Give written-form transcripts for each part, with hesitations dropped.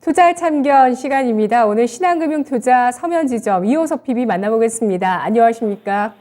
투자의 참견 시간입니다. 오늘 신한금융투자 서면지점 이호석 PB 만나보겠습니다. 안녕하십니까?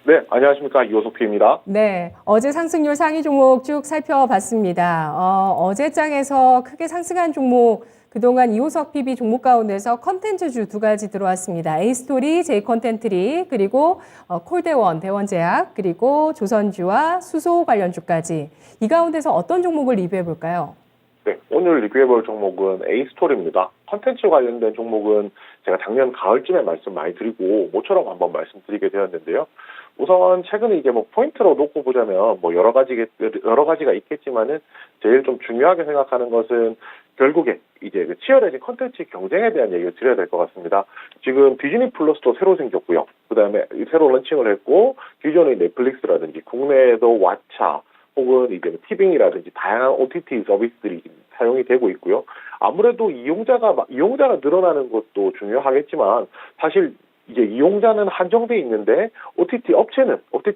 네, 안녕하십니까. 이호석 PB입니다. 네, 어제 상승률 상위 종목 쭉 살펴봤습니다. 어제장에서 크게 상승한 종목, 그동안 이호석 PB 종목 가운데서 컨텐츠주 두 가지 들어왔습니다. A스토리, J컨텐트리, 그리고 콜대원, 대원제약, 그리고 조선주와 수소 관련주까지. 이 가운데서 어떤 종목을 리뷰해볼까요? 네, 오늘 리뷰해볼 종목은 A스토리입니다. 컨텐츠 관련된 종목은 제가 작년 가을쯤에 말씀 많이 드리고 모처럼 한번 말씀드리게 되었는데요. 우선 최근에 이제 포인트로 놓고 보자면 여러 가지가 있겠지만은 제일 좀 중요하게 생각하는 것은 결국에 이제 치열해진 컨텐츠 경쟁에 대한 얘기를 드려야 될 것 같습니다. 지금 디즈니 플러스도 새로 생겼고요. 그다음에 새로 런칭을 했고 기존의 넷플릭스라든지 국내에도 왓챠 혹은 이제 티빙이라든지 다양한 OTT 서비스들이 사용이 되고 있고요. 아무래도 이용자가 늘어나는 것도 중요하겠지만 사실 이제 이용자는 한정돼 있는데 OTT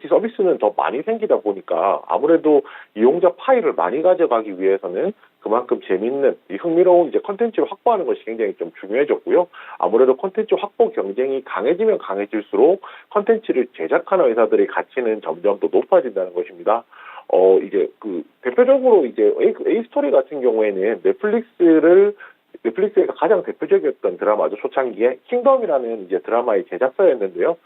서비스는 더 많이 생기다 보니까 아무래도 이용자 파일을 많이 가져가기 위해서는 그만큼 재밌는 흥미로운 이제 컨텐츠를 확보하는 것이 굉장히 좀 중요해졌고요. 아무래도 컨텐츠 확보 경쟁이 강해지면 강해질수록 컨텐츠를 제작하는 회사들의 가치는 점점 더 높아진다는 것입니다. 이제 대표적으로 이제 A스토리 같은 경우에는 넷플릭스에서 가장 대표적이었던 드라마죠. 초창기에 킹덤이라는 이제 드라마의 제작사였는데요.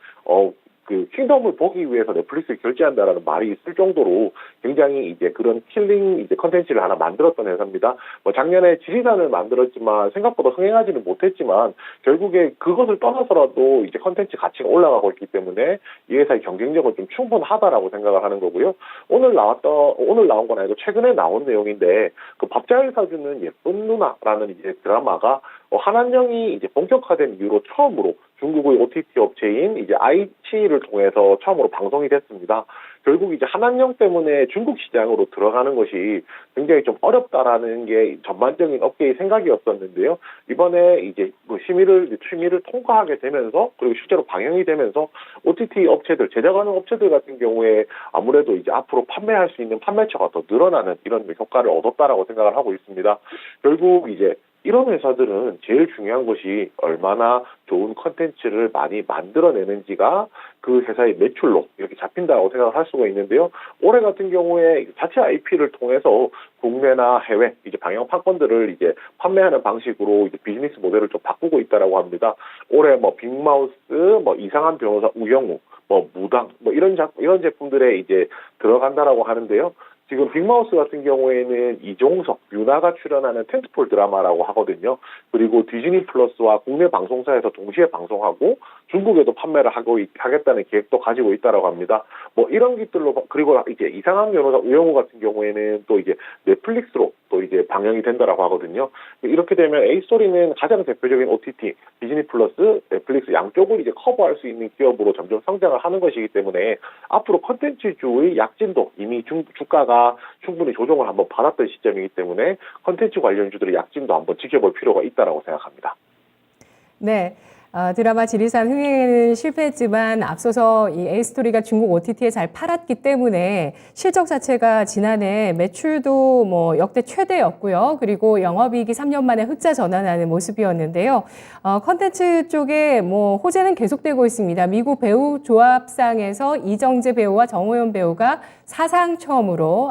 킹덤을 보기 위해서 넷플릭스를 결제한다라는 말이 있을 정도로 굉장히 이제 그런 킬링 이제 컨텐츠를 하나 만들었던 회사입니다. 작년에 지리산을 만들었지만 생각보다 흥행하지는 못했지만 결국에 그것을 떠나서라도 이제 컨텐츠 가치가 올라가고 있기 때문에 이 회사의 경쟁력은 좀 충분하다라고 생각을 하는 거고요. 오늘 나온 건 아니고 최근에 나온 내용인데 밥잘 사주는 예쁜 누나라는 이제 드라마가 한한령이 이제 본격화된 이후로 처음으로 중국의 OTT 업체인 이제 아이치를 통해서 처음으로 방송이 됐습니다. 결국 이제 한한령 때문에 중국 시장으로 들어가는 것이 굉장히 좀 어렵다라는 게 전반적인 업계의 생각이었었는데요. 이번에 이제 심의를 통과하게 되면서 그리고 실제로 방영이 되면서 OTT 업체들, 제작하는 업체들 같은 경우에 아무래도 이제 앞으로 판매할 수 있는 판매처가 더 늘어나는 이런 효과를 얻었다라고 생각을 하고 있습니다. 결국 이제 이런 회사들은 제일 중요한 것이 얼마나 좋은 컨텐츠를 많이 만들어내는지가 그 회사의 매출로 이렇게 잡힌다고 생각을 할 수가 있는데요. 올해 같은 경우에 자체 IP를 통해서 국내나 해외 이제 방영 판권들을 이제 판매하는 방식으로 이제 비즈니스 모델을 좀 바꾸고 있다라고 합니다. 올해 빅마우스, 이상한 변호사 우영우, 무당 이런 제품들에 이제 들어간다라고 하는데요. 지금 빅마우스 같은 경우에는 이종석, 유나가 출연하는 텐트폴 드라마라고 하거든요. 그리고 디즈니 플러스와 국내 방송사에서 동시에 방송하고 중국에도 판매를 하겠다는 계획도 가지고 있다라고 합니다. 이런 것들로 그리고 이제 이상한 변호사 우영우 같은 경우에는 또 이제 넷플릭스로 또 이제 방영이 된다라고 하거든요. 이렇게 되면 A스토리는 가장 대표적인 OTT, 디즈니 플러스, 넷플릭스 양쪽을 이제 커버할 수 있는 기업으로 점점 성장을 하는 것이기 때문에 앞으로 컨텐츠주의 약진도 이미 주가가 충분히 조정을 한번 받았던 시점이기 때문에 컨텐츠 관련주들의 약진도 한번 지켜볼 필요가 있다라고 생각합니다. 네. 드라마 지리산 흥행에는 실패했지만 앞서서 이 A스토리가 중국 OTT에 잘 팔았기 때문에 실적 자체가 지난해 매출도 역대 최대였고요. 그리고 영업이익이 3년 만에 흑자 전환하는 모습이었는데요. 컨텐츠 쪽에 호재는 계속되고 있습니다. 미국 배우 조합상에서 이정재 배우와 정호연 배우가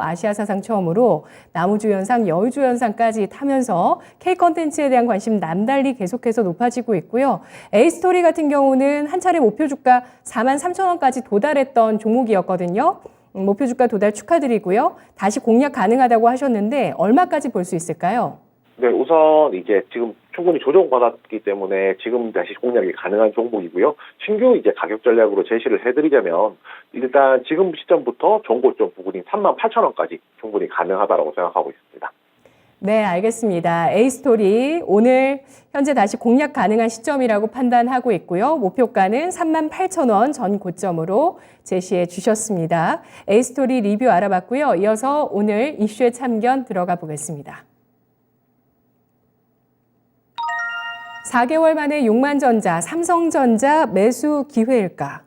아시아 사상 처음으로 나무주연상, 여우주연상까지 타면서 K 컨텐츠에 대한 관심 남달리 계속해서 높아지고 있고요. A스토리 같은 경우는 한 차례 목표 주가 43,000원까지 도달했던 종목이었거든요. 목표 주가 도달 축하드리고요. 다시 공략 가능하다고 하셨는데 얼마까지 볼 수 있을까요? 네, 우선 이제 지금 충분히 조정받았기 때문에 지금 다시 공략이 가능한 종목이고요. 신규 이제 가격 전략으로 제시를 해드리자면 일단 지금 시점부터 종고점 부근인 38,000원까지 충분히 가능하다고 생각하고 있습니다. 네, 알겠습니다. A스토리 오늘 현재 다시 공략 가능한 시점이라고 판단하고 있고요. 목표가는 38,000원 전 고점으로 제시해 주셨습니다. A스토리 리뷰 알아봤고요. 이어서 오늘 이슈의 참견 들어가 보겠습니다. 4개월 만에 용만전자, 삼성전자 매수 기회일까?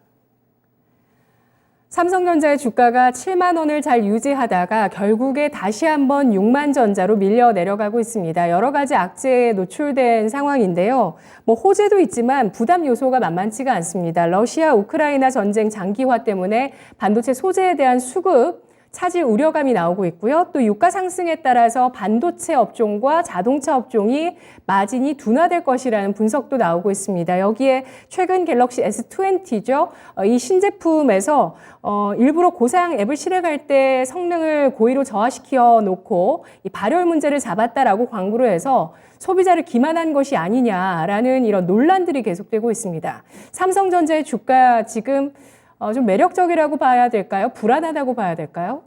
삼성전자의 주가가 7만 원을 잘 유지하다가 결국에 다시 한번 6만 전자로 밀려 내려가고 있습니다. 여러 가지 악재에 노출된 상황인데요. 호재도 있지만 부담 요소가 만만치가 않습니다. 러시아 우크라이나 전쟁 장기화 때문에 반도체 소재에 대한 수급 차질 우려감이 나오고 있고요. 또 유가 상승에 따라서 반도체 업종과 자동차 업종이 마진이 둔화될 것이라는 분석도 나오고 있습니다. 여기에 최근 갤럭시 S20죠. 이 신제품에서 일부러 고사양 앱을 실행할 때 성능을 고의로 저하시켜 놓고 이 발열 문제를 잡았다라고 광고를 해서 소비자를 기만한 것이 아니냐라는 이런 논란들이 계속되고 있습니다. 삼성전자의 주가 지금 좀 매력적이라고 봐야 될까요? 불안하다고 봐야 될까요?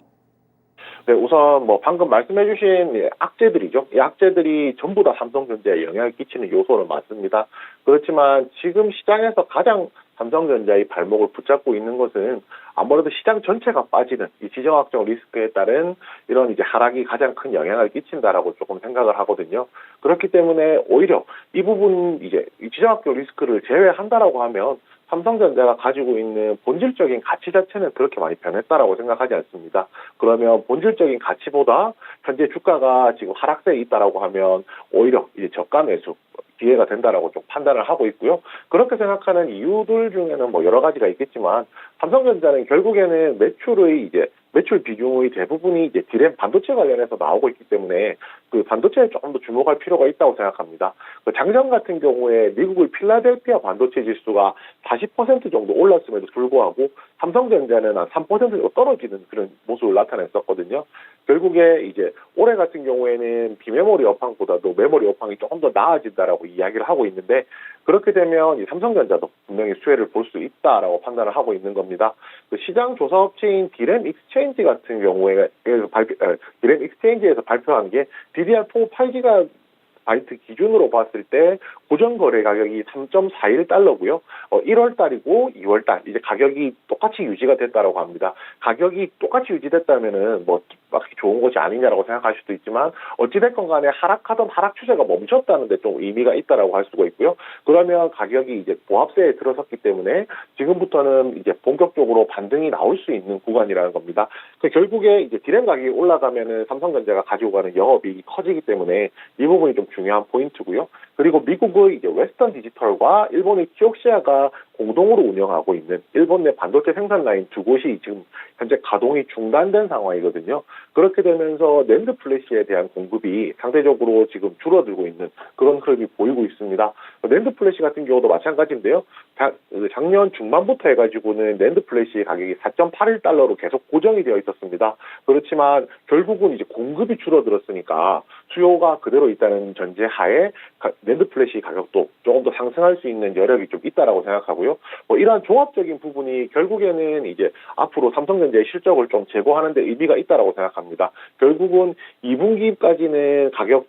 네, 우선 방금 말씀해주신 악재들이죠. 이 악재들이 전부 다 삼성전자에 영향을 끼치는 요소는 맞습니다. 그렇지만 지금 시장에서 가장 삼성전자의 발목을 붙잡고 있는 것은 아무래도 시장 전체가 빠지는 이 지정학적 리스크에 따른 이런 이제 하락이 가장 큰 영향을 끼친다라고 조금 생각을 하거든요. 그렇기 때문에 오히려 이 부분 이제 이 지정학적 리스크를 제외한다라고 하면 삼성전자가 가지고 있는 본질적인 가치 자체는 그렇게 많이 변했다라고 생각하지 않습니다. 그러면 본질적인 가치보다 현재 주가가 지금 하락세에 있다라고 하면 오히려 이제 저가 매수 기회가 된다라고 좀 판단을 하고 있고요. 그렇게 생각하는 이유들 중에는 여러 가지가 있겠지만 삼성전자는 결국에는 매출 비중의 대부분이 이제 디램 반도체 관련해서 나오고 있기 때문에 그 반도체에 조금 더 주목할 필요가 있다고 생각합니다. 그 작년 같은 경우에 미국의 필라델피아 반도체 지수가 40% 정도 올랐음에도 불구하고 삼성전자는 한 3% 정도 떨어지는 그런 모습을 나타냈었거든요. 결국에 이제 올해 같은 경우에는 비메모리 업황보다도 메모리 업황이 조금 더 나아진다라고 이야기를 하고 있는데 그렇게 되면 이 삼성전자도 분명히 수혜를 볼 수 있다라고 판단을 하고 있는 겁니다. 그 시장 조사 업체인 디램 익스체인지 같은 경우에 디램 익스체인지에서 발표한 게 DDR4 8GB 기준으로 봤을 때 고정 거래 가격이 3.41달러고요. 1월 달이고 2월 달 이제 가격이 똑같이 유지가 됐다라고 합니다. 가격이 똑같이 유지됐다면은 막 좋은 것이 아니냐라고 생각할 수도 있지만 어찌됐건 간에 하락하던 하락 추세가 멈췄다는데 좀 의미가 있다라고 할 수가 있고요. 그러면 가격이 이제 보합세에 들어섰기 때문에 지금부터는 이제 본격적으로 반등이 나올 수 있는 구간이라는 겁니다. 결국에 이제 디램 가격이 올라가면은 삼성전자가 가지고 가는 영업이익이 커지기 때문에 이 부분이 좀 중요한 포인트고요. 그리고 미국의 이제 웨스턴 디지털과 일본의 키옥시아가 공동으로 운영하고 있는 일본 내 반도체 생산 라인 두 곳이 지금 현재 가동이 중단된 상황이거든요. 그렇게 되면서 낸드 플래시에 대한 공급이 상대적으로 지금 줄어들고 있는 그런 흐름이 보이고 있습니다. 낸드 플래시 같은 경우도 마찬가지인데요. 작년 중반부터 해가지고는 낸드 플래시 가격이 4.81달러로 계속 고정이 되어 있었습니다. 그렇지만 결국은 이제 공급이 줄어들었으니까 수요가 그대로 있다는 전제하에 낸드 플래시 가격도 조금 더 상승할 수 있는 여력이 좀 있다라고 생각하고요. 이러한 종합적인 부분이 결국에는 이제 앞으로 삼성전자의 실적을 좀 제고하는 데 의미가 있다라고 생각합니다. 결국은 2분기까지는 가격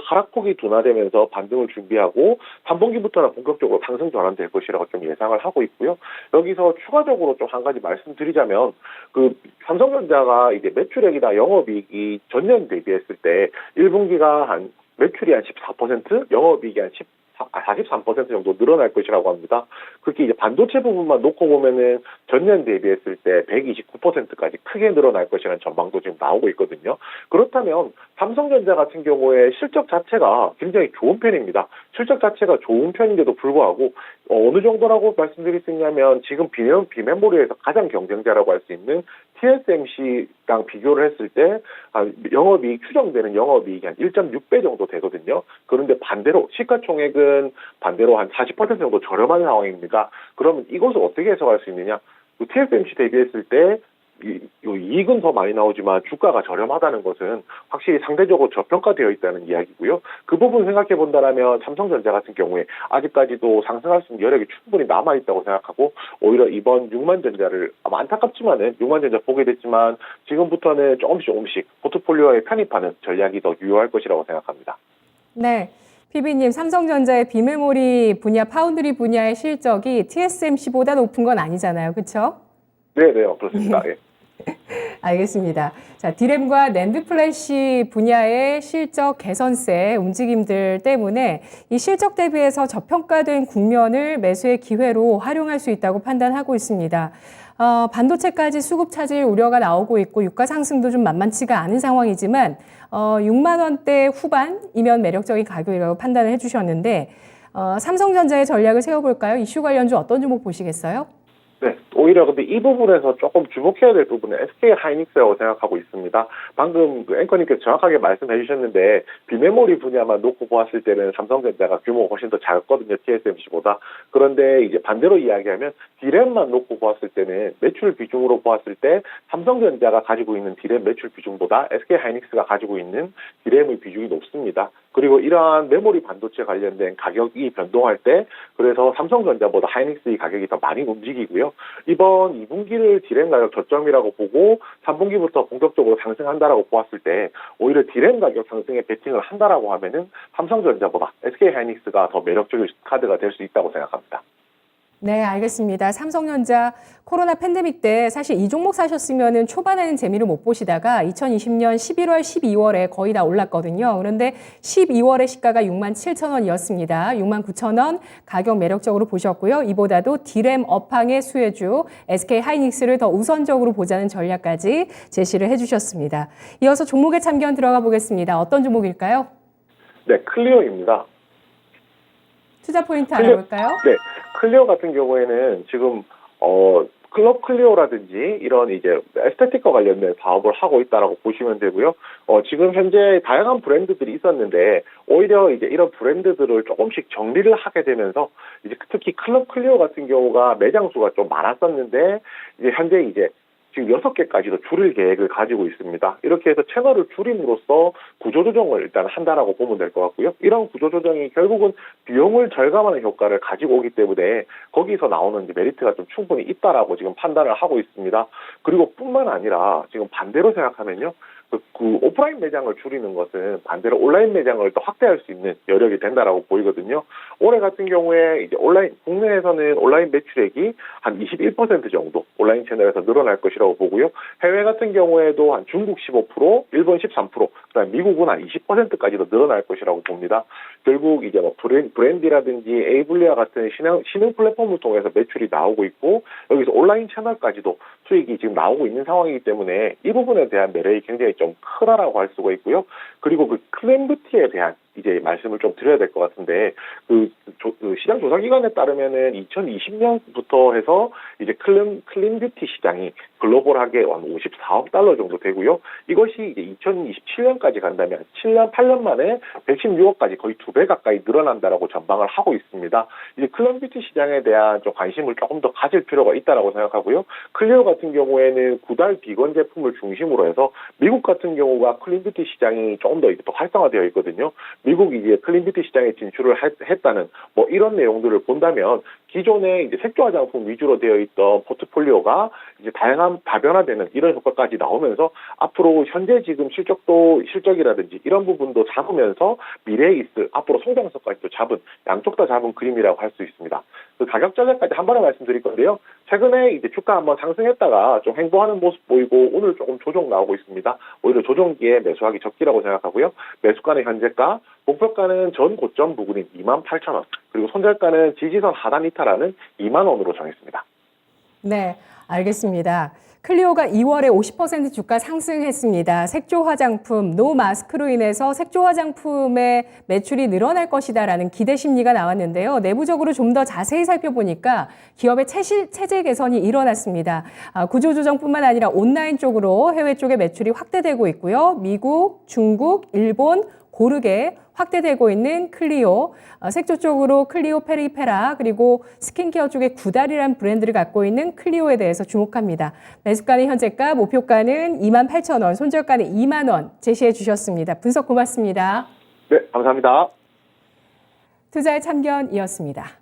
하락폭이 둔화되면서 반등을 준비하고 3분기부터는 본격적으로 상승 전환될 것이라고 좀 예상을 하고 있고요. 여기서 추가적으로 좀 한 가지 말씀드리자면 그 삼성전자가 이제 매출액이나 영업이익이 전년 대비했을 때 1분기가 매출이 한 14%, 영업이익이 한 43% 정도 늘어날 것이라고 합니다. 그렇게 이제 반도체 부분만 놓고 보면은 전년 대비했을 때 129%까지 크게 늘어날 것이라는 전망도 지금 나오고 있거든요. 그렇다면 삼성전자 같은 경우에 실적 자체가 굉장히 좋은 편입니다. 실적 자체가 좋은 편인데도 불구하고 어느 정도라고 말씀드릴 수 있냐면 지금 비메모리에서 가장 경쟁자라고 할 수 있는 TSMC랑 비교를 했을 때 영업이익 추정되는 영업이익이 한 1.6배 정도 되거든요. 그런데 반대로 시가총액은 반대로 한 40% 정도 저렴한 상황입니다. 그러면 이것을 어떻게 해석할 수 있느냐? TSMC 대비했을 때 이익은 더 많이 나오지만 주가가 저렴하다는 것은 확실히 상대적으로 저평가되어 있다는 이야기고요. 그 부분 생각해 본다라면 삼성전자 같은 경우에 아직까지도 상승할 수 있는 여력이 충분히 남아있다고 생각하고 오히려 이번 6만전자를 안타깝지만은 6만전자 보게 됐지만 지금부터는 조금씩 포트폴리오에 편입하는 전략이 더 유효할 것이라고 생각합니다. 네. PB님, 삼성전자의 비메모리 분야, 파운드리 분야의 실적이 TSMC보다 높은 건 아니잖아요. 그렇죠? 네, 그렇습니다. 예. 알겠습니다. 자, 디램과 낸드 플래시 분야의 실적 개선세 움직임들 때문에 이 실적 대비해서 저평가된 국면을 매수의 기회로 활용할 수 있다고 판단하고 있습니다. 반도체까지 수급 차질 우려가 나오고 있고 유가 상승도 좀 만만치가 않은 상황이지만 6만 원대 후반이면 매력적인 가격이라고 판단을 해주셨는데 삼성전자의 전략을 세워볼까요? 이슈 관련주 어떤 종목 보시겠어요? 네, 오히려 근데 이 부분에서 조금 주목해야 될 부분은 SK 하이닉스라고 생각하고 있습니다. 방금 그 앵커님께서 정확하게 말씀해 주셨는데 비메모리 분야만 놓고 보았을 때는 삼성전자가 규모가 훨씬 더 작았거든요, TSMC보다. 그런데 이제 반대로 이야기하면 D램만 놓고 보았을 때는 매출 비중으로 보았을 때 삼성전자가 가지고 있는 D램 매출 비중보다 SK 하이닉스가 가지고 있는 D램의 비중이 높습니다. 그리고 이러한 메모리 반도체 관련된 가격이 변동할 때 그래서 삼성전자보다 하이닉스의 가격이 더 많이 움직이고요. 이번 2분기를 D램 가격 저점이라고 보고 3분기부터 본격적으로 상승한다라고 보았을 때 오히려 D램 가격 상승에 베팅을 한다라고 하면은 삼성전자보다 SK 하이닉스가 더 매력적인 카드가 될 수 있다고 생각합니다. 네, 알겠습니다. 삼성전자 코로나 팬데믹 때 사실 이 종목 사셨으면은 초반에는 재미를 못 보시다가 2020년 11월, 12월에 거의 다 올랐거든요. 그런데 12월에 시가가 67,000원이었습니다. 69,000원 가격 매력적으로 보셨고요. 이보다도 D램 업황의 수혜주 SK 하이닉스를 더 우선적으로 보자는 전략까지 제시를 해주셨습니다. 이어서 종목의 참견 들어가 보겠습니다. 어떤 종목일까요? 네, 클리오입니다. 투자 포인트 알아볼까요? 네, 클리오 같은 경우에는 지금 클럽 클리오라든지 이런 이제 에스테틱과 관련된 사업을 하고 있다라고 보시면 되고요. 지금 현재 다양한 브랜드들이 있었는데 오히려 이제 이런 브랜드들을 조금씩 정리를 하게 되면서 이제 특히 클럽 클리오 같은 경우가 매장 수가 좀 많았었는데 이제 현재 이제 지금 6개까지도 줄일 계획을 가지고 있습니다. 이렇게 해서 채널을 줄임으로써 구조조정을 일단 한다라고 보면 될 것 같고요. 이런 구조조정이 결국은 비용을 절감하는 효과를 가지고 오기 때문에 거기서 나오는 이제 메리트가 좀 충분히 있다라고 지금 판단을 하고 있습니다. 그리고 뿐만 아니라 지금 반대로 생각하면요. 그 오프라인 매장을 줄이는 것은 반대로 온라인 매장을 더 확대할 수 있는 여력이 된다라고 보이거든요. 올해 같은 경우에 이제 국내에서는 온라인 매출액이 한 21% 정도 온라인 채널에서 늘어날 것이라고 보고요. 해외 같은 경우에도 한 중국 15%, 일본 13%, 그다음 미국은 한 20%까지도 늘어날 것이라고 봅니다. 결국 이제 뭐 브랜디라든지 에이블리아 같은 신흥 플랫폼을 통해서 매출이 나오고 있고 여기서 온라인 채널까지도 수익이 지금 나오고 있는 상황이기 때문에 이 부분에 대한 매력이 굉장히 좀 크다라고 할 수가 있고요. 그리고 그 클램뷰티에 대한 이제 말씀을 좀 드려야 될 것 같은데 그 시장 조사 기관에 따르면은 2020년부터 해서 이제 클린뷰티 시장이 글로벌하게 한 54억 달러 정도 되고요. 이것이 이제 2027년까지 간다면 7년 8년 만에 116억까지 거의 2배 가까이 늘어난다라고 전망을 하고 있습니다. 이제 클린뷰티 시장에 대한 좀 관심을 조금 더 가질 필요가 있다라고 생각하고요. 클리오 같은 경우에는 구달 비건 제품을 중심으로 해서 미국 같은 경우가 클린뷰티 시장이 조금 더 활성화되어 있거든요. 미국이 이제 클린뷰티 시장에 진출을 했다는 뭐 이런 내용들을 본다면 기존에 이제 색조 화장품 위주로 되어 있던 포트폴리오가 이제 다양한 다변화되는 이런 효과까지 나오면서 앞으로 현재 지금 실적이라든지 이런 부분도 잡으면서 미래에 있을 앞으로 성장성까지도 잡은 양쪽 다 잡은 그림이라고 할 수 있습니다. 그 가격 전략까지 한 번에 말씀드릴 건데요. 최근에 이제 주가 한번 상승했다가 좀 횡보하는 모습 보이고 오늘 조금 조정 나오고 있습니다. 오히려 조정기에 매수하기 적기라고 생각하고요. 매수가는 현재가, 목표가는 전 고점 부근인 28,000원, 그리고 손절가는 지지선 하단 이탈하는 2만 원으로 정했습니다. 네, 알겠습니다. 클리오가 2월에 50% 주가 상승했습니다. 색조 화장품, 노 마스크로 인해서 색조 화장품의 매출이 늘어날 것이다라는 기대 심리가 나왔는데요. 내부적으로 좀 더 자세히 살펴보니까 기업의 체제 개선이 일어났습니다. 구조조정뿐만 아니라 온라인 쪽으로 해외 쪽의 매출이 확대되고 있고요. 미국, 중국, 일본, 고르게 확대되고 있는 클리오, 색조 쪽으로 클리오 페리페라, 그리고 스킨케어 쪽에 구달이라는 브랜드를 갖고 있는 클리오에 대해서 주목합니다. 매수가는 현재가, 목표가는 28,000원, 손절가는 2만 원 제시해 주셨습니다. 분석 고맙습니다. 네, 감사합니다. 투자의 참견이었습니다.